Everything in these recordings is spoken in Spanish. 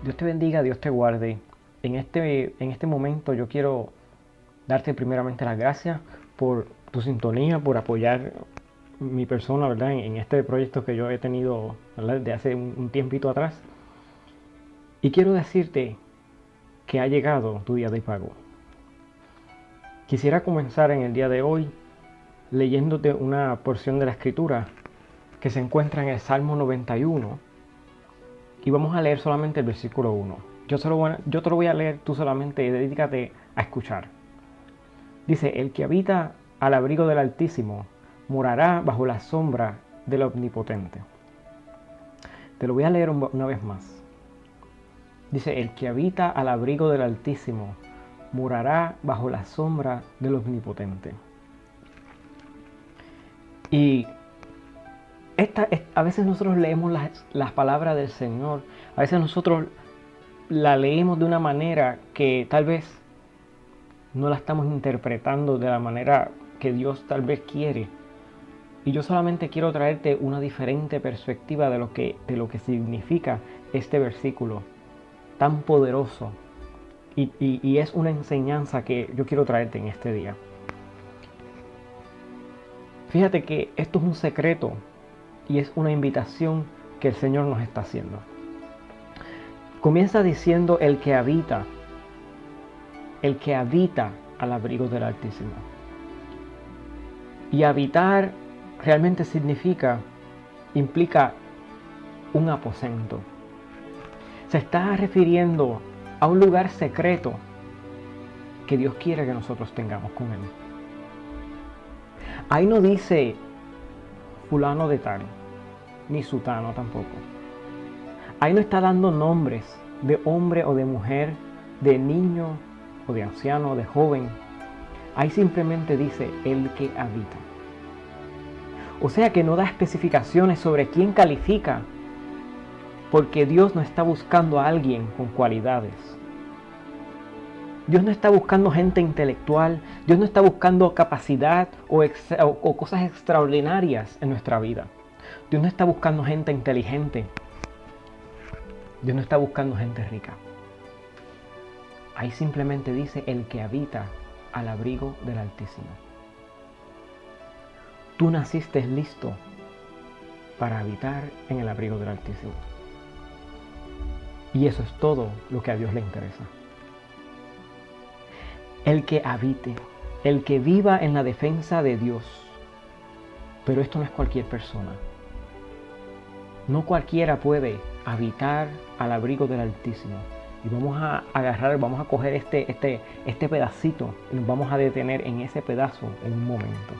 Dios te bendiga, Dios te guarde. En este momento yo quiero darte primeramente las gracias por tu sintonía, por apoyar mi persona, ¿verdad? En este proyecto que yo he tenido, ¿verdad? Desde hace un tiempito atrás. Y quiero decirte que ha llegado tu día de pago. Quisiera comenzar en el día de hoy leyéndote una porción de la escritura que se encuentra en el Salmo 91 y vamos a leer solamente el versículo 1. Yo te lo voy a leer, tú solamente dedícate a escuchar. Dice, el que habita al abrigo del Altísimo morará bajo la sombra del Omnipotente. Te lo voy a leer una vez más. Dice, el que habita al abrigo del Altísimo morará bajo la sombra del Omnipotente. Y a veces nosotros leemos las palabras del Señor, a veces nosotros la leemos de una manera que tal vez no la estamos interpretando de la manera que Dios tal vez quiere. Y yo solamente quiero traerte una diferente perspectiva de lo que significa este versículo tan poderoso. Y es una enseñanza que yo quiero traerte en este día. Fíjate que esto es un secreto y es una invitación que el Señor nos está haciendo. Comienza diciendo el que habita al abrigo del Altísimo. Y habitar realmente implica un aposento. Se está refiriendo a un lugar secreto que Dios quiere que nosotros tengamos con Él. Ahí no dice fulano de tal, ni sutano tampoco. Ahí no está dando nombres de hombre o de mujer, de niño o de anciano o de joven. Ahí simplemente dice el que habita. O sea que no da especificaciones sobre quién califica, porque Dios no está buscando a alguien con cualidades. Dios no está buscando gente intelectual, Dios no está buscando capacidad o cosas extraordinarias en nuestra vida. Dios no está buscando gente inteligente. Dios no está buscando gente rica. Ahí simplemente dice el que habita al abrigo del Altísimo. Tú naciste listo para habitar en el abrigo del Altísimo. Y eso es todo lo que a Dios le interesa. El que habite, el que viva en la defensa de Dios. Pero esto no es cualquier persona. No cualquiera puede habitar al abrigo del Altísimo. Y vamos a coger este pedacito y nos vamos a detener en ese pedazo en un momento.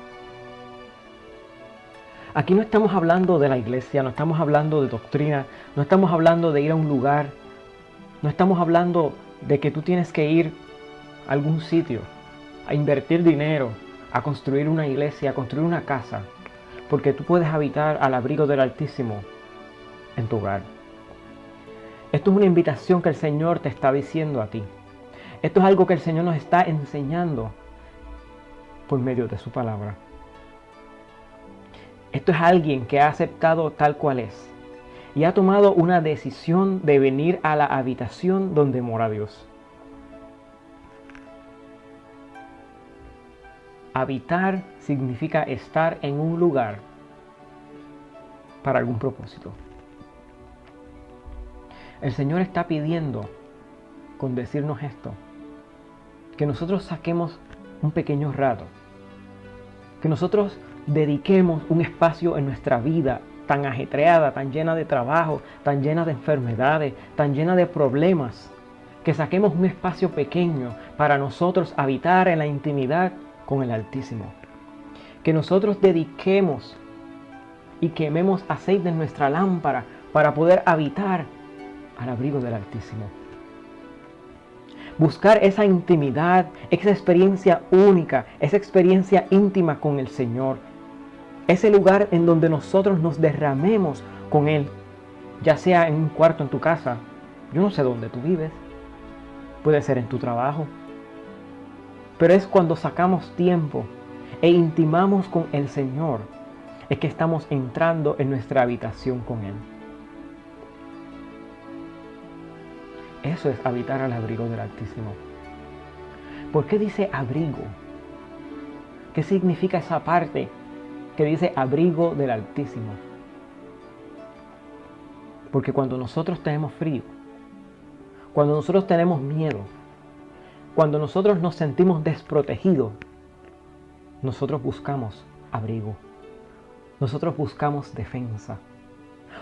Aquí no estamos hablando de la iglesia, no estamos hablando de doctrina, no estamos hablando de ir a un lugar, no estamos hablando de que tú tienes que ir a algún sitio, a invertir dinero, a construir una iglesia, a construir una casa, porque tú puedes habitar al abrigo del Altísimo en tu hogar. Esto es una invitación que el Señor te está diciendo a ti. Esto es algo que el Señor nos está enseñando por medio de su palabra. Esto es alguien que ha aceptado tal cual es y ha tomado una decisión de venir a la habitación donde mora Dios. Habitar significa estar en un lugar para algún propósito. El Señor está pidiendo, con decirnos esto, que nosotros saquemos un pequeño rato, que nosotros dediquemos un espacio en nuestra vida tan ajetreada, tan llena de trabajo, tan llena de enfermedades, tan llena de problemas, que saquemos un espacio pequeño para nosotros habitar en la intimidad con el Altísimo. Que nosotros dediquemos y quememos aceite en nuestra lámpara para poder habitar al abrigo del Altísimo. Buscar esa intimidad, esa experiencia única, esa experiencia íntima con el Señor. Ese lugar en donde nosotros nos derramemos con Él, ya sea en un cuarto en tu casa, yo no sé dónde tú vives, puede ser en tu trabajo, pero es cuando sacamos tiempo e intimamos con el Señor, es que estamos entrando en nuestra habitación con Él. Eso es habitar al abrigo del Altísimo. ¿Por qué dice abrigo? ¿Qué significa esa parte que dice abrigo del Altísimo? Porque cuando nosotros tenemos frío, cuando nosotros tenemos miedo, cuando nosotros nos sentimos desprotegidos, nosotros buscamos abrigo. Nosotros buscamos defensa.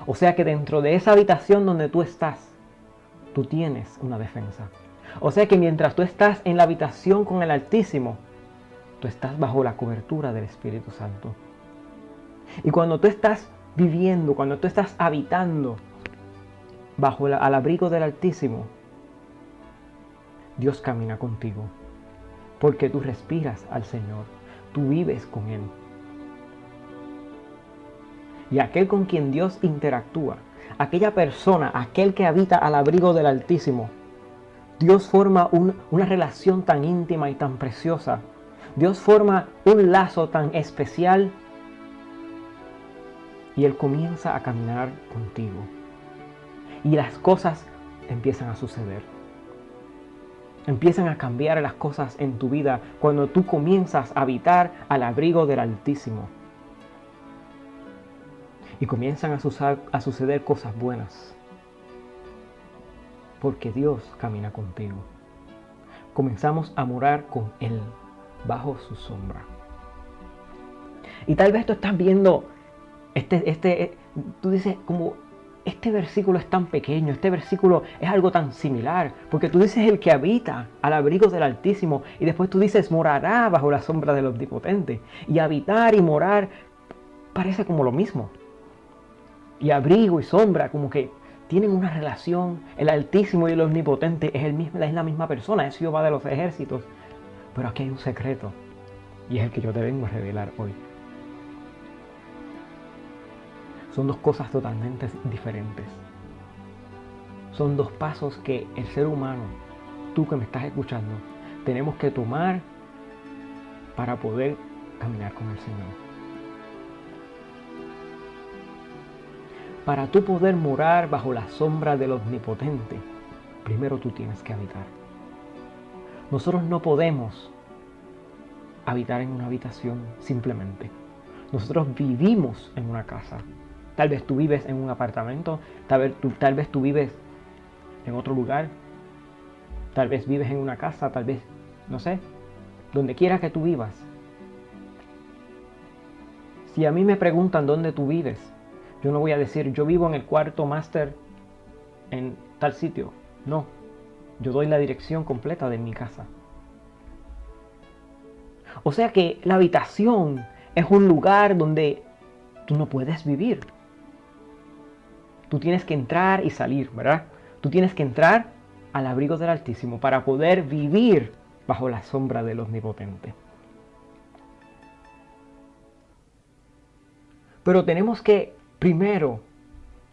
O sea que dentro de esa habitación donde tú estás, tú tienes una defensa. O sea que mientras tú estás en la habitación con el Altísimo, tú estás bajo la cobertura del Espíritu Santo. Y cuando tú estás viviendo, cuando tú estás habitando al abrigo del Altísimo, Dios camina contigo. Porque tú respiras al Señor, tú vives con Él. Y aquel con quien Dios interactúa, aquella persona, aquel que habita al abrigo del Altísimo, Dios forma una relación tan íntima y tan preciosa. Dios forma un lazo tan especial y Él comienza a caminar contigo. Y las cosas empiezan a suceder. Empiezan a cambiar las cosas en tu vida cuando tú comienzas a habitar al abrigo del Altísimo. Y comienzan a suceder cosas buenas. Porque Dios camina contigo. Comenzamos a morar con Él, bajo su sombra. Y tal vez tú estás viendo, tú dices como, este versículo es tan pequeño, este versículo es algo tan similar, porque tú dices el que habita al abrigo del Altísimo, y después tú dices morará bajo la sombra del Omnipotente. Y habitar y morar parece como lo mismo. Y abrigo y sombra como que tienen una relación. El Altísimo y el Omnipotente es la misma persona, es Jehová de los ejércitos. Pero aquí hay un secreto, y es el que yo te vengo a revelar hoy. Son dos cosas totalmente diferentes. Son dos pasos que el ser humano, tú que me estás escuchando, tenemos que tomar para poder caminar con el Señor. Para tú poder morar bajo la sombra del Omnipotente, primero tú tienes que habitar. Nosotros no podemos habitar en una habitación simplemente. Nosotros vivimos en una casa. Tal vez tú vives en un apartamento, tal vez tú vives en otro lugar, tal vez vives en una casa, tal vez, no sé, donde quiera que tú vivas. Si a mí me preguntan dónde tú vives, yo no voy a decir, yo vivo en el cuarto máster en tal sitio. No, yo doy la dirección completa de mi casa. O sea que la habitación es un lugar donde tú no puedes vivir. Tú tienes que entrar y salir, ¿verdad? Tú tienes que entrar al abrigo del Altísimo para poder vivir bajo la sombra del Omnipotente. Pero tenemos que primero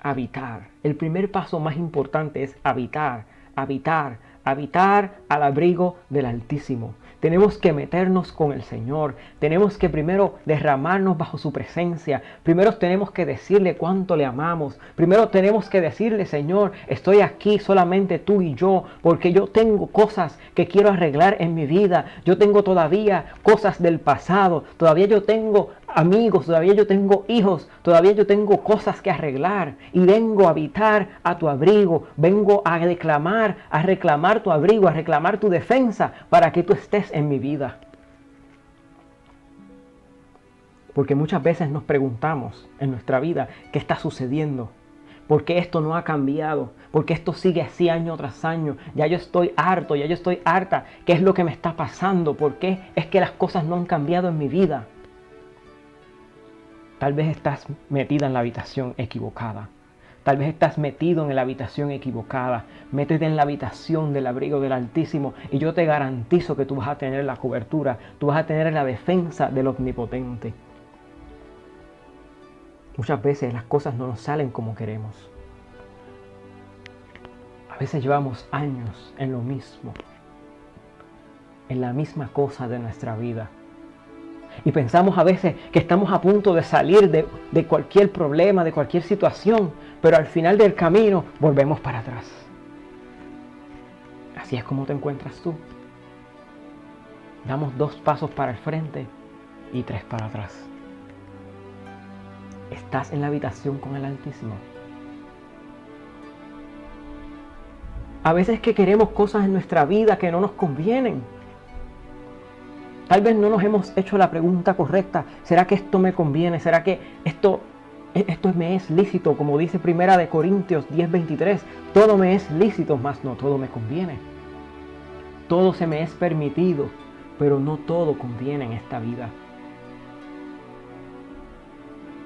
habitar. El primer paso más importante es habitar al abrigo del Altísimo. Tenemos que meternos con el Señor. Tenemos que primero derramarnos bajo su presencia. Primero tenemos que decirle cuánto le amamos. Primero tenemos que decirle, Señor, estoy aquí solamente tú y yo, porque yo tengo cosas que quiero arreglar en mi vida. Yo tengo todavía cosas del pasado. Todavía yo tengo amigos, todavía yo tengo hijos, todavía yo tengo cosas que arreglar. Y vengo a habitar a tu abrigo. Vengo a reclamar tu abrigo, a reclamar tu defensa para que tú estés en mi vida. Porque muchas veces nos preguntamos en nuestra vida qué está sucediendo, por qué esto no ha cambiado, por qué esto sigue así año tras año. Ya yo estoy harto, ya yo estoy harta. ¿Qué es lo que me está pasando? ¿Por qué es que las cosas no han cambiado en mi vida? Tal vez estás metida en la habitación equivocada. Tal vez estás metido en la habitación equivocada. Métete en la habitación del abrigo del Altísimo y yo te garantizo que tú vas a tener la cobertura, tú vas a tener la defensa del Omnipotente. Muchas veces las cosas no nos salen como queremos. A veces llevamos años en lo mismo, en la misma cosa de nuestra vida. Y pensamos a veces que estamos a punto de salir de cualquier problema, de cualquier situación, pero al final del camino volvemos para atrás. Así es como te encuentras tú. Damos 2 pasos para el frente y 3 para atrás. ¿Estás en la habitación con el Altísimo? A veces que queremos cosas en nuestra vida que no nos convienen. Tal vez no nos hemos hecho la pregunta correcta. ¿Será que esto me conviene? ¿Será que esto me es lícito? Como dice 1 Corintios 10:23. Todo me es lícito, mas no todo me conviene. Todo se me es permitido, pero no todo conviene en esta vida.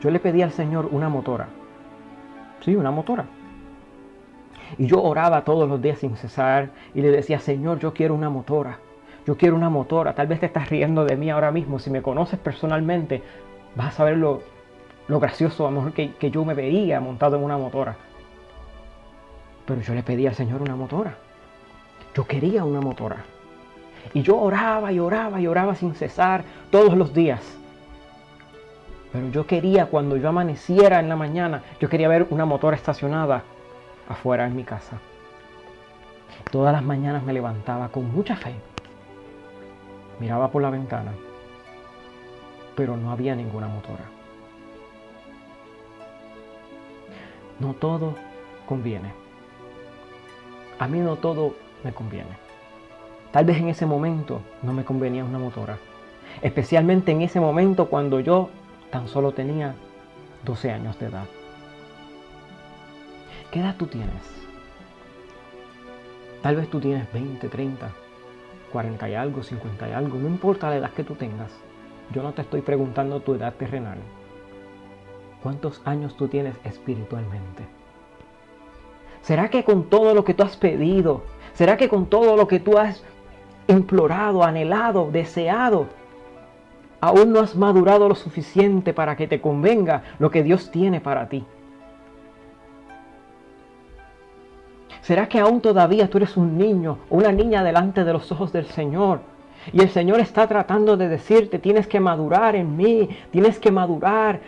Yo le pedí al Señor una motora. Sí, una motora. Y yo oraba todos los días sin cesar y le decía, Señor, yo quiero una motora. Yo quiero una motora. Tal vez te estás riendo de mí ahora mismo. Si me conoces personalmente, vas a saber lo gracioso a lo mejor que yo me veía montado en una motora. Pero yo le pedí al Señor una motora. Yo quería una motora. Y yo oraba y oraba y oraba sin cesar todos los días. Pero yo quería, cuando yo amaneciera en la mañana, yo quería ver una motora estacionada afuera en mi casa. Todas las mañanas me levantaba con mucha fe. Miraba por la ventana, pero no había ninguna motora. No todo conviene. A mí no todo me conviene. Tal vez en ese momento no me convenía una motora. Especialmente en ese momento cuando yo tan solo tenía 12 años de edad. ¿Qué edad tú tienes? Tal vez tú tienes 20, 30, 40 y algo, 50 y algo. No importa la edad que tú tengas. Yo no te estoy preguntando tu edad terrenal. ¿Cuántos años tú tienes espiritualmente? ¿Será que con todo lo que tú has pedido, será que con todo lo que tú has implorado, anhelado, deseado, aún no has madurado lo suficiente para que te convenga lo que Dios tiene para ti? ¿Será que aún todavía tú eres un niño o una niña delante de los ojos del Señor? Y el Señor está tratando de decirte, tienes que madurar en mí, tienes que madurar,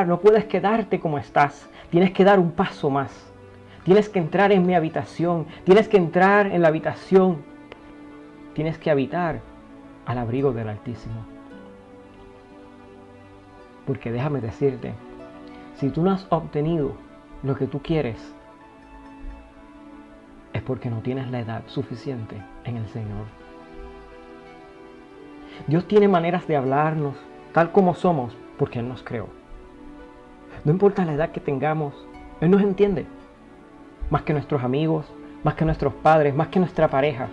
no puedes quedarte como estás, tienes que dar un paso más. Tienes que entrar en mi habitación, tienes que entrar en la habitación, tienes que habitar al abrigo del Altísimo. Porque déjame decirte, si tú no has obtenido lo que tú quieres, es porque no tienes la edad suficiente en el Señor. Dios tiene maneras de hablarnos tal como somos porque Él nos creó. No importa la edad que tengamos, Él nos entiende. Más que nuestros amigos, más que nuestros padres, más que nuestra pareja.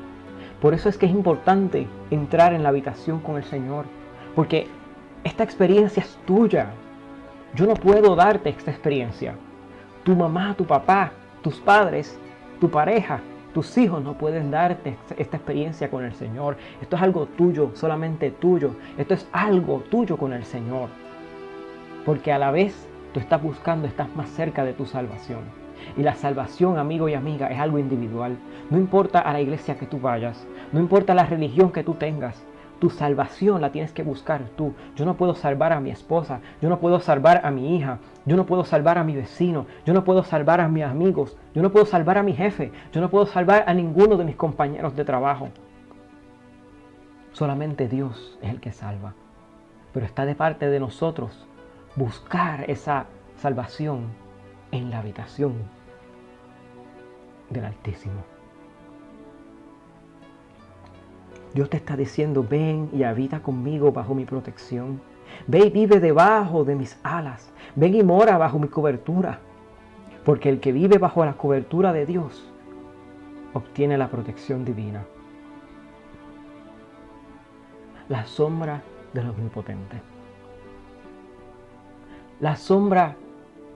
Por eso es que es importante entrar en la habitación con el Señor. Porque esta experiencia es tuya. Yo no puedo darte esta experiencia. Tu mamá, tu papá, tus padres, tu pareja, tus hijos no pueden darte esta experiencia con el Señor. Esto es algo tuyo, solamente tuyo. Esto es algo tuyo con el Señor. Porque a la vez tú estás buscando, estás más cerca de tu salvación. Y la salvación, amigo y amiga, es algo individual. No importa a la iglesia que tú vayas, no importa la religión que tú tengas, tu salvación la tienes que buscar tú. Yo no puedo salvar a mi esposa, yo no puedo salvar a mi hija, yo no puedo salvar a mi vecino, yo no puedo salvar a mis amigos, yo no puedo salvar a mi jefe, yo no puedo salvar a ninguno de mis compañeros de trabajo. Solamente Dios es el que salva. Pero está de parte de nosotros buscar esa salvación en la habitación del Altísimo. Dios te está diciendo, ven y habita conmigo bajo mi protección. Ve y vive debajo de mis alas. Ven y mora bajo mi cobertura. Porque el que vive bajo la cobertura de Dios obtiene la protección divina. La sombra del Omnipotente. La sombra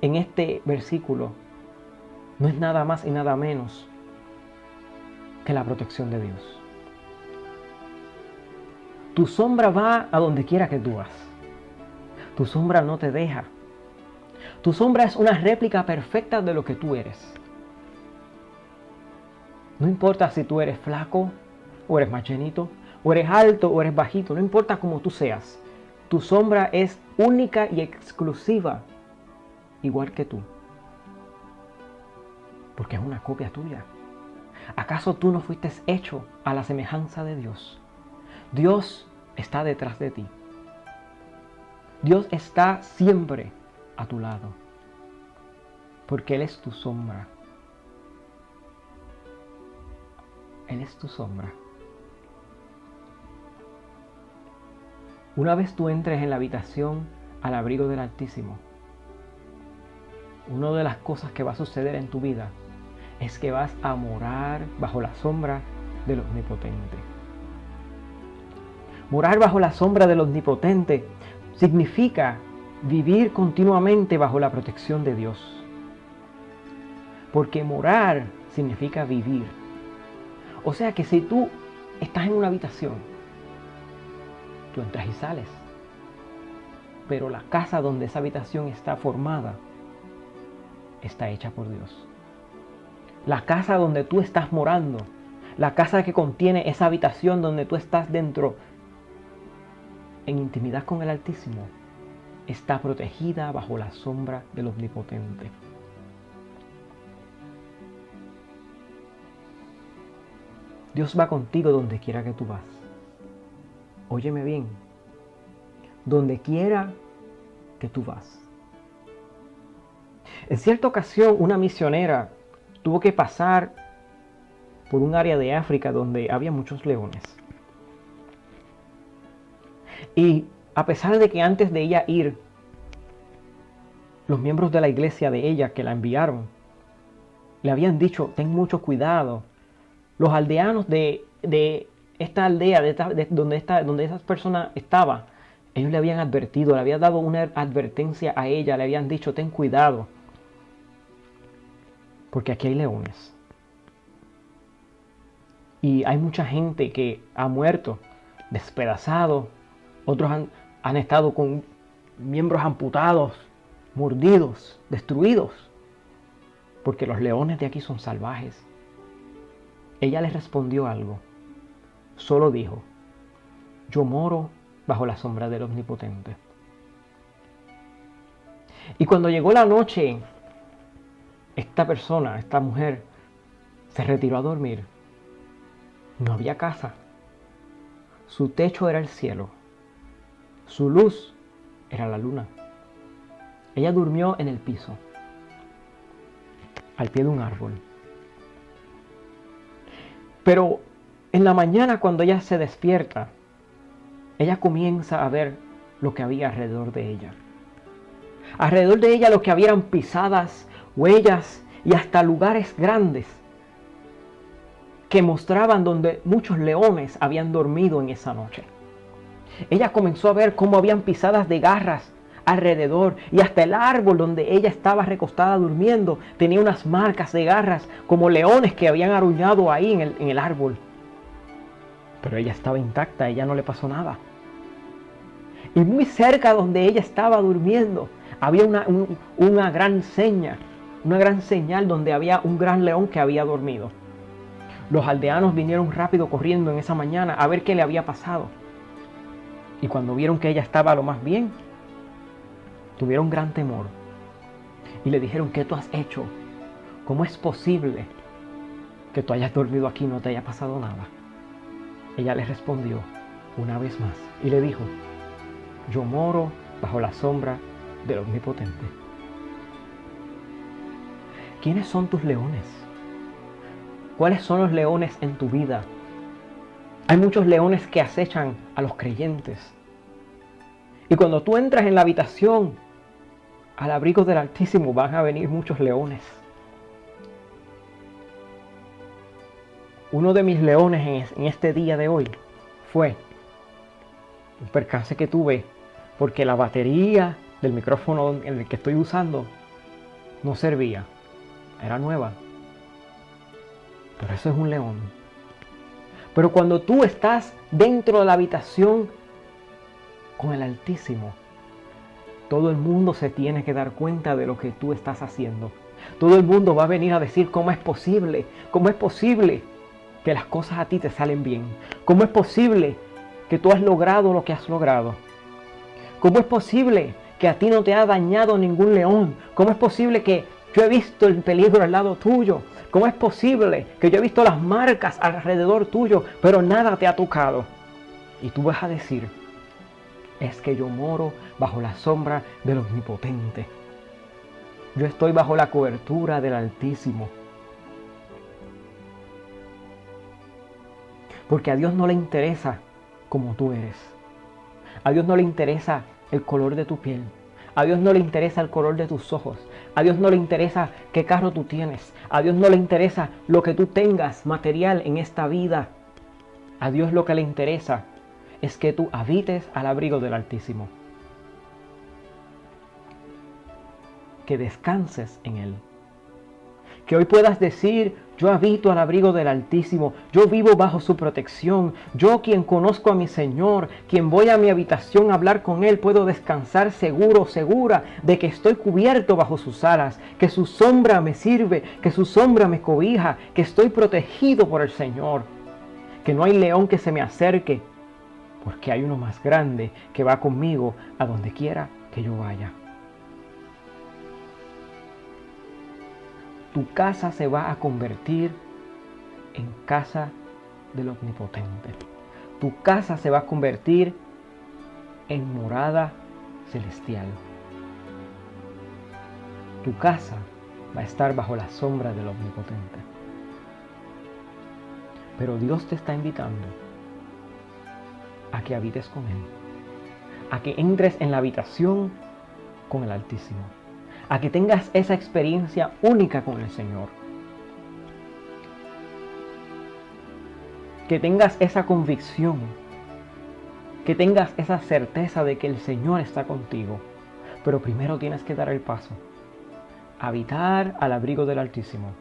en este versículo no es nada más y nada menos que la protección de Dios. Tu sombra va a donde quiera que tú vas. Tu sombra no te deja. Tu sombra es una réplica perfecta de lo que tú eres. No importa si tú eres flaco o eres más llenito, o eres alto o eres bajito, no importa cómo tú seas. Tu sombra es única y exclusiva, igual que tú. Porque es una copia tuya. ¿Acaso tú no fuiste hecho a la semejanza de Dios? Dios está detrás de ti. Dios está siempre a tu lado, porque Él es tu sombra. Él es tu sombra. Una vez tú entres en la habitación al abrigo del Altísimo, una de las cosas que va a suceder en tu vida es que vas a morar bajo la sombra del Omnipotente. Morar bajo la sombra del Omnipotente significa vivir continuamente bajo la protección de Dios. Porque morar significa vivir. O sea que si tú estás en una habitación, tú entras y sales. Pero la casa donde esa habitación está formada está hecha por Dios. La casa donde tú estás morando, la casa que contiene esa habitación donde tú estás dentro, en intimidad con el Altísimo, está protegida bajo la sombra del Omnipotente. Dios va contigo donde quiera que tú vas. Óyeme bien, donde quiera que tú vas. En cierta ocasión, una misionera tuvo que pasar por un área de África donde había muchos leones. Y a pesar de que antes de ella ir, los miembros de la iglesia de ella que la enviaron, le habían dicho, ten mucho cuidado. Los aldeanos de esta aldea, donde esa persona estaba, ellos le habían advertido, le habían dado una advertencia a ella, le habían dicho, ten cuidado, porque aquí hay leones. Y hay mucha gente que ha muerto, despedazado, otros han estado con miembros amputados, mordidos, destruidos, porque los leones de aquí son salvajes. Ella les respondió algo. Solo dijo, yo moro bajo la sombra del Omnipotente. Y cuando llegó la noche, esta persona, esta mujer, se retiró a dormir. No había casa. Su techo era el cielo. Su luz era la luna. Ella durmió en el piso, al pie de un árbol. Pero en la mañana, cuando ella se despierta, ella comienza a ver lo que había alrededor de ella. Alrededor de ella lo que había eran pisadas, huellas y hasta lugares grandes que mostraban donde muchos leones habían dormido en esa noche. Ella comenzó a ver cómo habían pisadas de garras alrededor y hasta el árbol donde ella estaba recostada durmiendo tenía unas marcas de garras como leones que habían aruñado ahí en el árbol. Pero ella estaba intacta, a ella no le pasó nada. Y muy cerca donde ella estaba durmiendo había una gran señal donde había un gran león que había dormido. Los aldeanos vinieron rápido corriendo en esa mañana a ver qué le había pasado. Y cuando vieron que ella estaba lo más bien, tuvieron gran temor. Y le dijeron, ¿qué tú has hecho? ¿Cómo es posible que tú hayas dormido aquí y no te haya pasado nada? Ella les respondió una vez más y le dijo, yo moro bajo la sombra del Omnipotente. ¿Quiénes son tus leones? ¿Cuáles son los leones en tu vida? Hay muchos leones que acechan a los creyentes. Y cuando tú entras en la habitación, al abrigo del Altísimo, van a venir muchos leones. Uno de mis leones en este día de hoy fue un percance que tuve porque la batería del micrófono en el que estoy usando no servía. Era nueva. Pero eso es un león. Pero cuando tú estás dentro de la habitación con el Altísimo, todo el mundo se tiene que dar cuenta de lo que tú estás haciendo. Todo el mundo va a venir a decir cómo es posible que las cosas a ti te salen bien. Cómo es posible que tú has logrado lo que has logrado. Cómo es posible que a ti no te ha dañado ningún león. Cómo es posible que Yo he visto el peligro al lado tuyo. ¿Cómo es posible que yo he visto las marcas alrededor tuyo, pero nada te ha tocado? Y tú vas a decir, es que yo moro bajo la sombra del Omnipotente. Yo estoy bajo la cobertura del Altísimo. Porque a Dios no le interesa como tú eres. A Dios no le interesa el color de tu piel. A Dios no le interesa el color de tus ojos. A Dios no le interesa qué carro tú tienes. A Dios no le interesa lo que tú tengas material en esta vida. A Dios lo que le interesa es que tú habites al abrigo del Altísimo. Que descanses en Él. Que hoy puedas decir, yo habito al abrigo del Altísimo, yo vivo bajo su protección, yo quien conozco a mi Señor, quien voy a mi habitación a hablar con Él, puedo descansar seguro, segura de que estoy cubierto bajo sus alas, que su sombra me sirve, que su sombra me cobija, que estoy protegido por el Señor, que no hay león que se me acerque, porque hay uno más grande que va conmigo a donde quiera que yo vaya. Tu casa se va a convertir en casa del Omnipotente. Tu casa se va a convertir en morada celestial. Tu casa va a estar bajo la sombra del Omnipotente. Pero Dios te está invitando a que habites con Él, a que entres en la habitación con el Altísimo, a que tengas esa experiencia única con el Señor, que tengas esa convicción, que tengas esa certeza de que el Señor está contigo. Pero primero tienes que dar el paso, habitar al abrigo del Altísimo,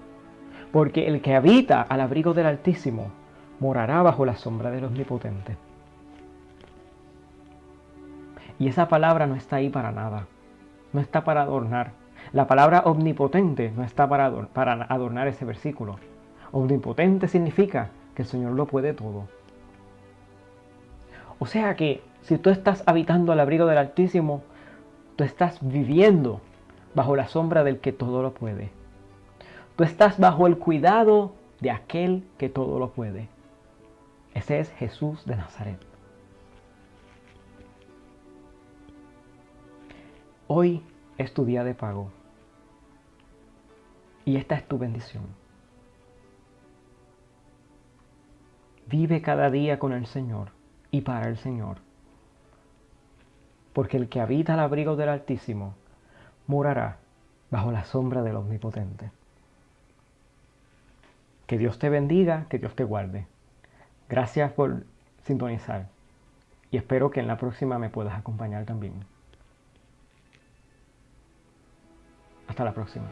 porque el que habita al abrigo del Altísimo morará bajo la sombra del Omnipotente. Y esa palabra no está ahí para nada, no está para adornar. La palabra omnipotente no está para adornar ese versículo. Omnipotente significa que el Señor lo puede todo. O sea que si tú estás habitando al abrigo del Altísimo, tú estás viviendo bajo la sombra del que todo lo puede. Tú estás bajo el cuidado de aquel que todo lo puede. Ese es Jesús de Nazaret. Hoy es tu día de pago. Y esta es tu bendición. Vive cada día con el Señor y para el Señor. Porque el que habita al abrigo del Altísimo morará bajo la sombra del Omnipotente. Que Dios te bendiga, que Dios te guarde. Gracias por sintonizar. Y espero que en la próxima me puedas acompañar también. Hasta la próxima.